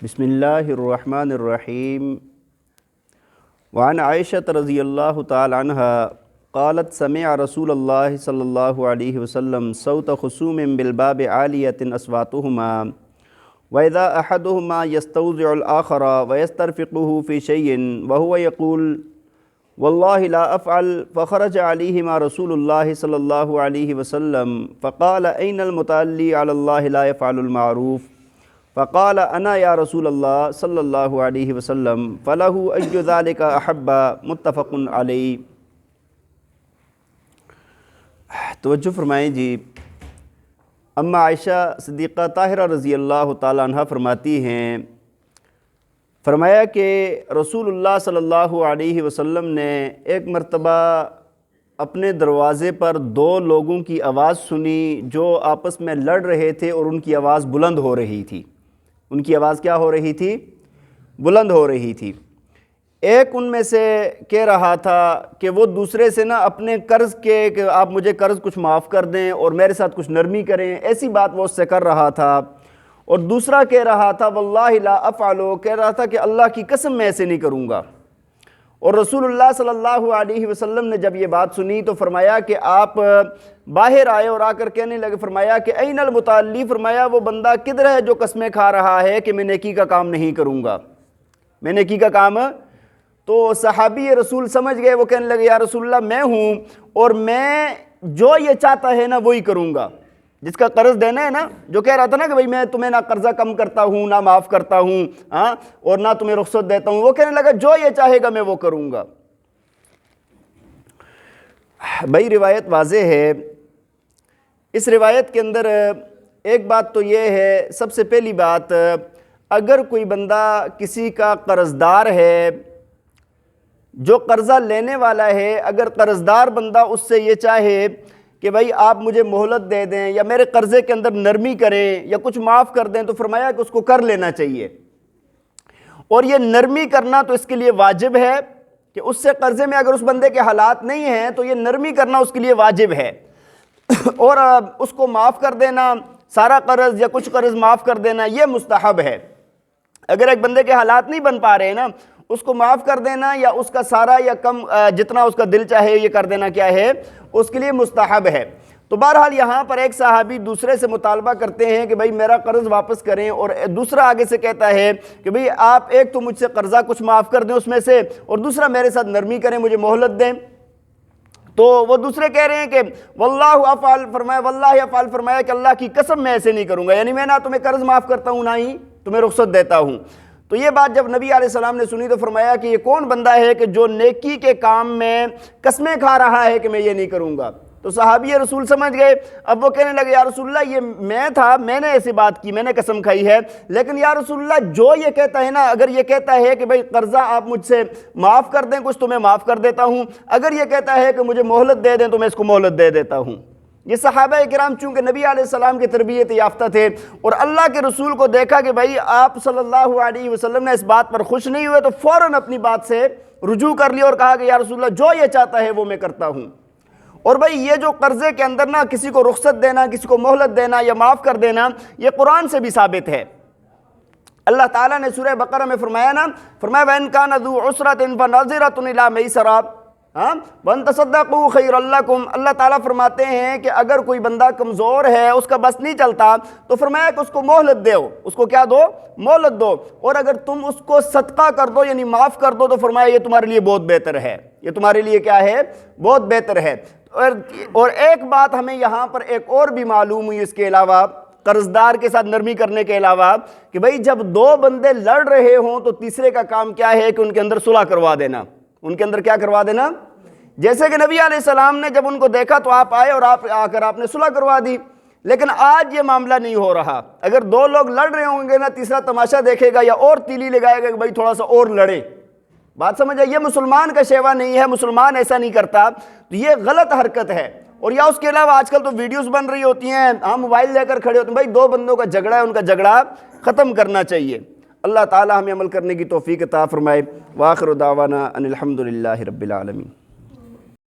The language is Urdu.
بسم اللہ الرحمن الرحیم وعن عائشة رضی اللہ تعالی عنہ قالت سمع رسول اللہ صلی اللہ علیہ وسلم صوت خصوم بالباب عالیة اصواتهما وإذا أحدهما يستوزع الآخر ويسترفقه في شيء وهو يقول والله لا أفعل فخرج عليهما رسول الله صلى الله عليه وسلم فقال أين المتألي على الله لا يفعل المعروف فقال أنا يا رسول الله صلى الله عليه وسلم فله أي ذلك أحب متفق علیہ۔ توجہ فرمائیں جی، اما عائشہ صدیقہ طاہرہ رضی اللہ تعالیٰ عنہ فرماتی ہیں، فرمایا کہ رسول اللہ صلی اللہ علیہ وسلم نے ایک مرتبہ اپنے دروازے پر دو لوگوں کی آواز سنی جو آپس میں لڑ رہے تھے اور ان کی آواز بلند ہو رہی تھی۔ ان کی آواز کیا ہو رہی تھی؟ بلند ہو رہی تھی۔ ایک ان میں سے کہہ رہا تھا کہ وہ دوسرے سے نا اپنے قرض کے کہ آپ مجھے قرض کچھ معاف کر دیں اور میرے ساتھ کچھ نرمی کریں، ایسی بات وہ اس سے کر رہا تھا۔ اور دوسرا کہہ رہا تھا واللہ لا افعلو، کہہ رہا تھا کہ اللہ کی قسم میں ایسے نہیں کروں گا۔ اور رسول اللہ صلی اللہ علیہ وسلم نے جب یہ بات سنی تو فرمایا کہ آپ باہر آئے اور آ کر کہنے لگے، فرمایا کہ این المتعلی، فرمایا وہ بندہ کدھر ہے جو قسمیں کھا رہا ہے کہ میں نیکی کا کام نہیں کروں گا، میں نیکی کا کام۔ تو صحابی رسول سمجھ گئے، وہ کہنے لگے یا رسول اللہ میں ہوں اور میں جو یہ چاہتا ہے نا وہی کروں گا۔ جس کا قرض دینا ہے نا، جو کہہ رہا تھا نا کہ بھئی میں تمہیں نہ قرضہ کم کرتا ہوں نہ معاف کرتا ہوں اور نہ تمہیں رخصت دیتا ہوں، وہ کہنے لگا جو یہ چاہے گا میں وہ کروں گا۔ بھئی روایت واضح ہے۔ اس روایت کے اندر ایک بات تو یہ ہے، سب سے پہلی بات، اگر کوئی بندہ کسی کا قرضدار ہے، جو قرضہ لینے والا ہے، اگر قرضدار بندہ اس سے یہ چاہے کہ بھائی آپ مجھے مہلت دے دیں یا میرے قرضے کے اندر نرمی کریں یا کچھ معاف کر دیں، تو فرمایا کہ اس کو کر لینا چاہیے۔ اور یہ نرمی کرنا تو اس کے لیے واجب ہے کہ اس سے قرضے میں اگر اس بندے کے حالات نہیں ہیں تو یہ نرمی کرنا اس کے لیے واجب ہے۔ اور اس کو معاف کر دینا، سارا قرض یا کچھ قرض معاف کر دینا، یہ مستحب ہے۔ اگر ایک بندے کے حالات نہیں بن پا رہے نا، اس کو معاف کر دینا یا اس کا سارا یا کم جتنا اس کا دل چاہے یہ کر دینا کیا ہے، اس کے لیے مستحب ہے۔ تو بہرحال یہاں پر ایک صحابی دوسرے سے مطالبہ کرتے ہیں کہ بھئی میرا قرض واپس کریں، اور دوسرا آگے سے کہتا ہے کہ بھئی آپ ایک تو مجھ سے قرضہ کچھ معاف کر دیں اس میں سے، اور دوسرا میرے ساتھ نرمی کریں، مجھے مہلت دیں۔ تو وہ دوسرے کہہ رہے ہیں کہ واللہ افعل، فرمایا واللہ افعل، فرمایا کہ اللہ کی قسم میں ایسے نہیں کروں گا، یعنی میں نہ تمہیں قرض معاف کرتا ہوں نہ ہی تمہیں رخصت دیتا ہوں۔ تو یہ بات جب نبی علیہ السلام نے سنی تو فرمایا کہ یہ کون بندہ ہے کہ جو نیکی کے کام میں قسمیں کھا رہا ہے کہ میں یہ نہیں کروں گا۔ تو صحابی رسول سمجھ گئے، اب وہ کہنے لگے یا رسول اللہ یہ میں تھا، میں نے ایسی بات کی، میں نے قسم کھائی ہے، لیکن یا رسول اللہ جو یہ کہتا ہے نا، اگر یہ کہتا ہے کہ بھئی قرضہ آپ مجھ سے معاف کر دیں کچھ تو میں معاف کر دیتا ہوں، اگر یہ کہتا ہے کہ مجھے مہلت دے دیں تو میں اس کو مہلت دے دیتا ہوں۔ یہ صحابہ کرام چونکہ نبی علیہ السلام کی تربیت یافتہ تھے اور اللہ کے رسول کو دیکھا کہ بھئی آپ صلی اللہ علیہ وسلم نے اس بات پر خوش نہیں ہوئے، تو فوراً اپنی بات سے رجوع کر لیا اور کہا کہ یا رسول اللہ جو یہ چاہتا ہے وہ میں کرتا ہوں۔ اور بھئی یہ جو قرضے کے اندر نا کسی کو رخصت دینا، کسی کو مہلت دینا یا معاف کر دینا، یہ قرآن سے بھی ثابت ہے۔ اللہ تعالیٰ نے سورہ بقرہ میں فرمایا نا، فرمایا وَإِن كَانَ ذُو عُسْرَةٍ فَنَظِرَةٌ إِلَىٰ مَيْسَرَةٍ وَإِن تَصَدَّقُوا خَيْرٌ لَكُمْ۔ اللہ تعالیٰ فرماتے ہیں کہ اگر کوئی بندہ کمزور ہے، اس کا بس نہیں چلتا، تو فرمایا کہ اس کو مہلت دو، اس کو کیا دو؟ مہلت دو۔ اور اگر تم اس کو صدقہ کر دو یعنی معاف کر دو تو فرمایا یہ تمہارے لیے بہت بہتر ہے، یہ تمہارے لیے کیا ہے؟ بہت بہتر ہے۔ اور ایک بات ہمیں یہاں پر ایک اور بھی معلوم ہوئی اس کے علاوہ، قرضدار کے ساتھ نرمی کرنے کے علاوہ، کہ بھئی جب دو بندے لڑ رہے ہوں تو تیسرے کا کام کیا ہے کہ ان کے اندر صلح کروا دینا، ان کے اندر کیا کروا دینا؟ جیسے کہ نبی علیہ السلام نے جب ان کو دیکھا تو آپ آئے اور آپ آ کر آپ نے صلح کروا دی، لیکن آج یہ معاملہ نہیں ہو رہا۔ اگر دو لوگ لڑ رہے ہوں گے نا، تیسرا تماشا دیکھے گا یا اور تیلی لگائے گا کہ بھئی تھوڑا سا اور لڑے۔ بات سمجھ آئی؟ یہ مسلمان کا شیوا نہیں ہے، مسلمان ایسا نہیں کرتا، تو یہ غلط حرکت ہے۔ اور یا اس کے علاوہ آج کل تو ویڈیوز بن رہی ہوتی ہیں، ہم موبائل لے کر کھڑے ہوتے ہیں، بھائی دو بندوں کا جھگڑا ہے، ان کا جھگڑا ختم کرنا چاہیے۔ اللہ تعالی ہمیں عمل کرنے کی توفیق عطا فرمائے۔ وآخر دعوانا ان الحمد للہ رب العالمین۔